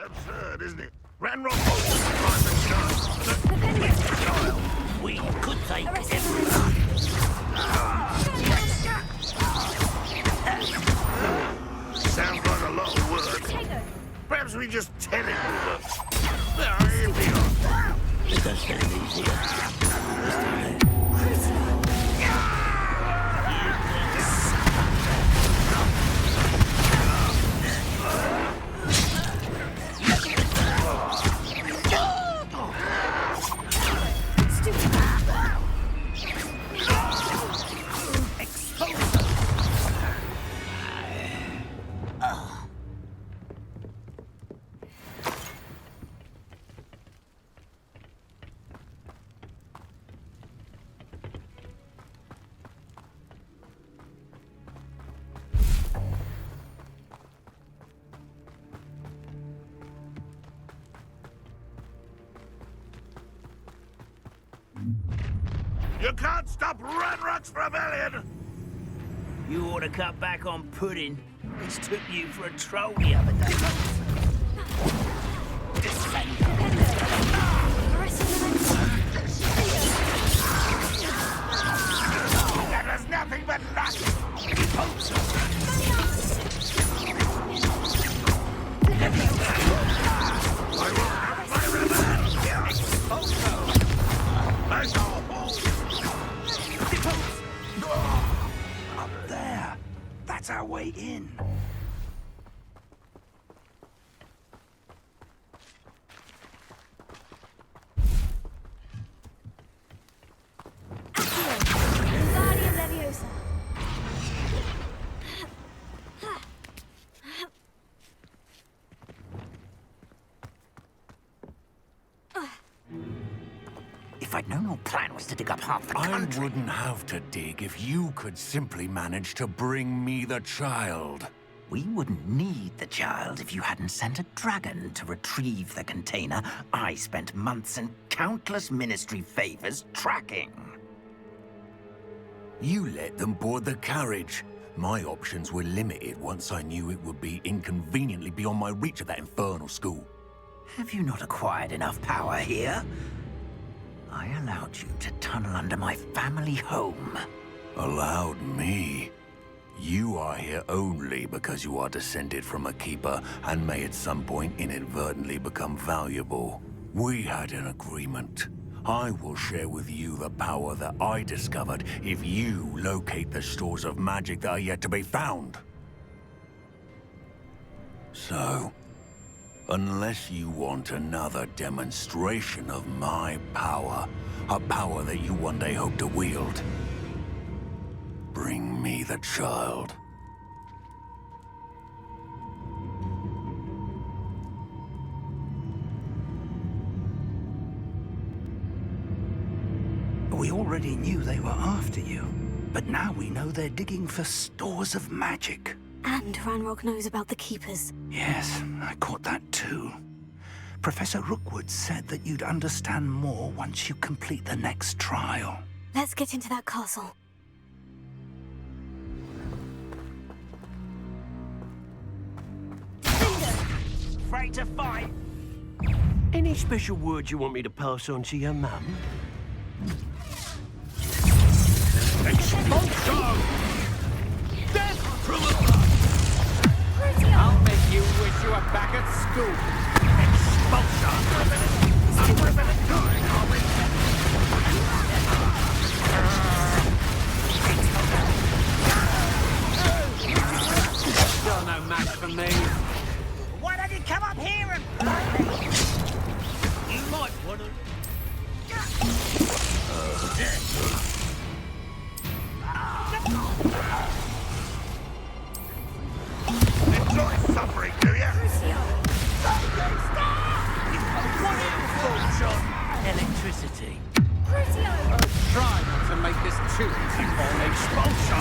Absurd, isn't it? Ranrock child. We could take everyone. Sounds like a lot of work. Perhaps we just tell him we work. Here we are. It does sound easier. You can't stop Ranrock's rebellion! You ought to cut back on pudding. It's took you for a troll the other day. That was nothing but luck! Hope so. My revenge! Up there. That's our way in. Wingardium Leviosa. If I'd known your plan was to dig up half the country... I wouldn't have to dig if you could simply manage to bring me the child. We wouldn't need the child if you hadn't sent a dragon to retrieve the container I spent months and countless ministry favors tracking. You let them board the carriage. My options were limited once I knew it would be inconveniently beyond my reach at that infernal school. Have you not acquired enough power here? I allowed you to tunnel under my family home. Allowed me? You are here only because you are descended from a keeper and may at some point inadvertently become valuable. We had an agreement. I will share with you the power that I discovered if you locate the stores of magic that are yet to be found. So, unless you want another demonstration of my power, a power that you one day hope to wield, bring me the child. We already knew they were after you, but now we know they're digging for stores of magic. And Ranrock knows about the Keepers. Yes, I caught that too. Professor Rookwood said that you'd understand more once you complete the next trial. Let's get into that castle. Afraid to fight? Any special words you want me to pass on to your mum? Expulso! Death from above! I'll make you wish you were back at school. Expulso! I'm ripping and going, are we? You're no match for me. Why don't you come up here and play me? You might want to. Enjoy suffering, do you? What are your thoughts on electricity? Try not to make this too easy for me. Expulso!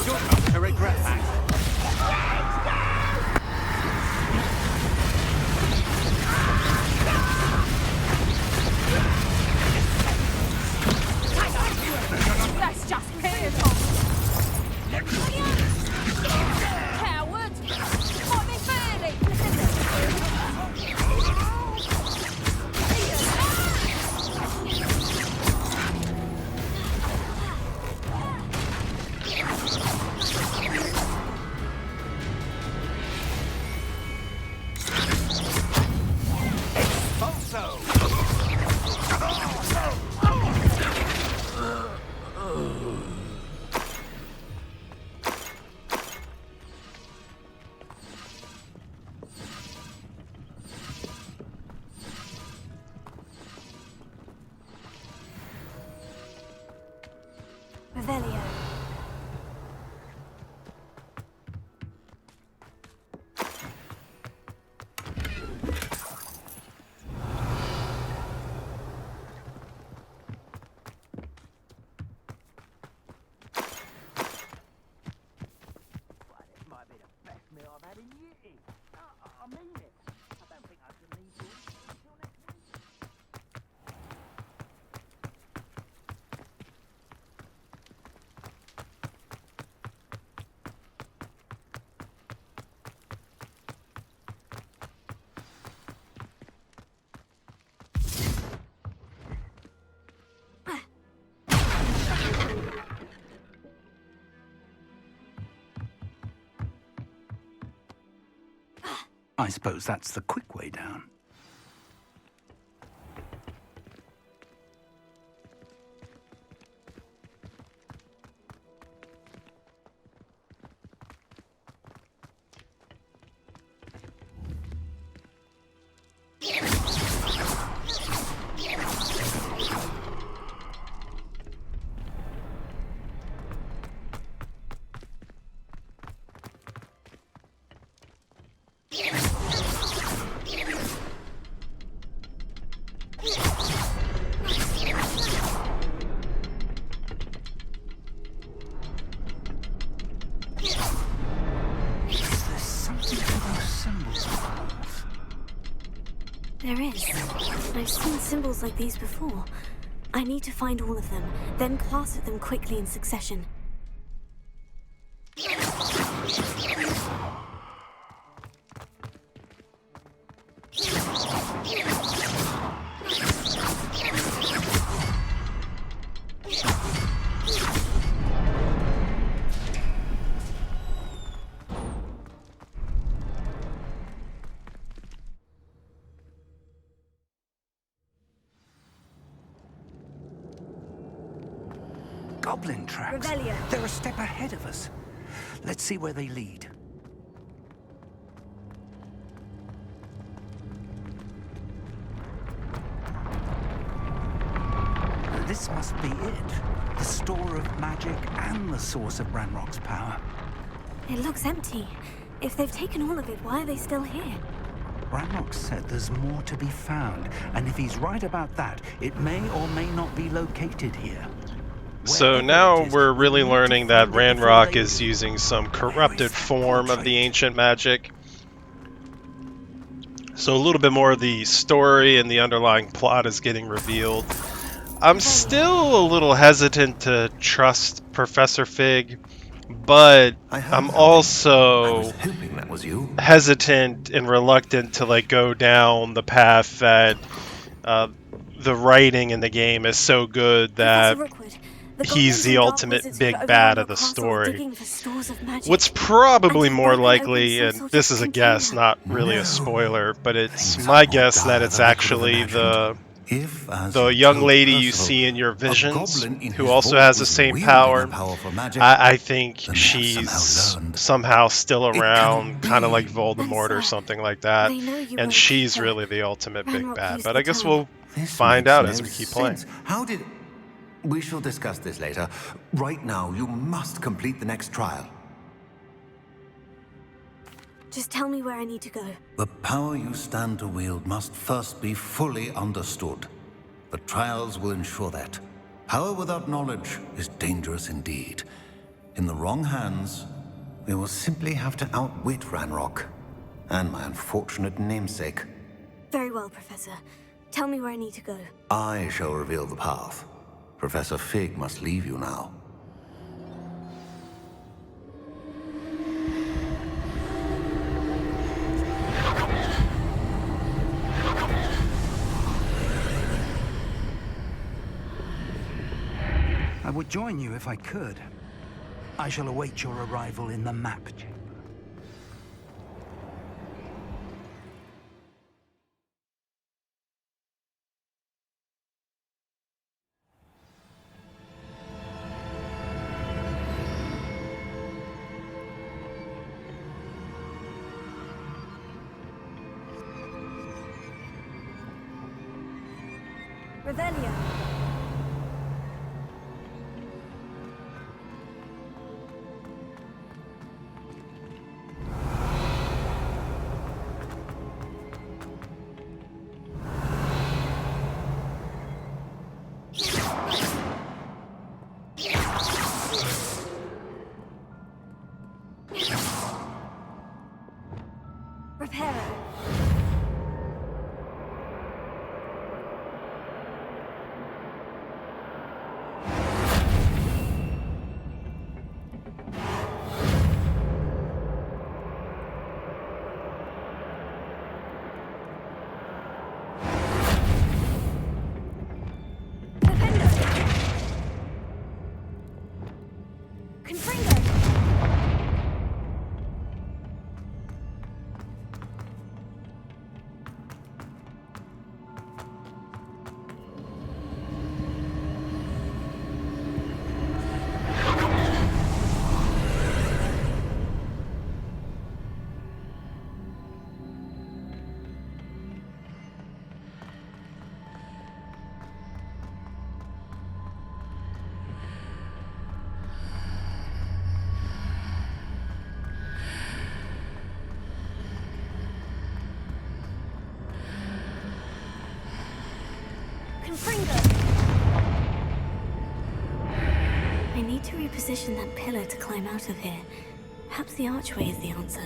You're going to regret that. That's just Piers. Coward! Might be fairly. Revelio. I suppose that's the quick way down. There is. I've seen symbols like these before. I need to find all of them, then cast at them quickly in succession. Goblin tracks. Revelio. They're a step ahead of us. Let's see where they lead. This must be it. The store of magic and the source of Ranrock's power. It looks empty. If they've taken all of it, why are they still here? Ranrock said there's more to be found, and if he's right about that, it may or may not be located here. So now we're really learning that Ranrock is using some corrupted form of the ancient magic. So a little bit more of the story and the underlying plot is getting revealed. I'm still a little hesitant to trust Professor Fig, but I'm also hesitant and reluctant to go down the path that the writing in the game is so good that he's the ultimate big bad of the story. What's probably more likely, and this is a guess, not really a spoiler, but it's my guess that it's actually the young lady you see in your visions, who also has the same power. I think she's somehow still around, kind of like Voldemort or something like that, and she's really the ultimate big bad. But I guess we'll find out as we keep playing. How did... We shall discuss this later. Right now, you must complete the next trial. Just tell me where I need to go. The power you stand to wield must first be fully understood. The trials will ensure that. Power without knowledge is dangerous indeed. In the wrong hands, we will simply have to outwit Ranrock and my unfortunate namesake. Very well, Professor. Tell me where I need to go. I shall reveal the path. Professor Fig must leave you now. I would join you if I could. I shall await your arrival in the map chamber. Revelio. Reparo. I need to reposition that pillar to climb out of here. Perhaps the archway is the answer.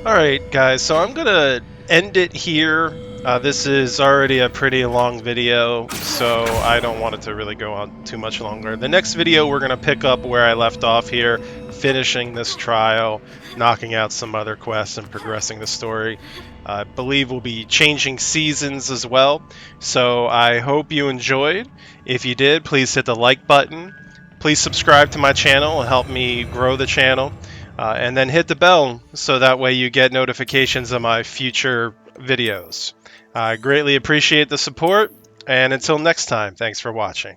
Alright guys, so I'm gonna end it here. This is already a pretty long video, so I don't want it to really go on too much longer. The next video we're gonna pick up where I left off here, finishing this trial, knocking out some other quests and progressing the story. I believe we'll be changing seasons as well, so I hope you enjoyed. If you did, please hit the like button. Please subscribe to my channel and help me grow the channel. And then hit the bell so that way you get notifications of my future videos. I greatly appreciate the support, and until next time, thanks for watching.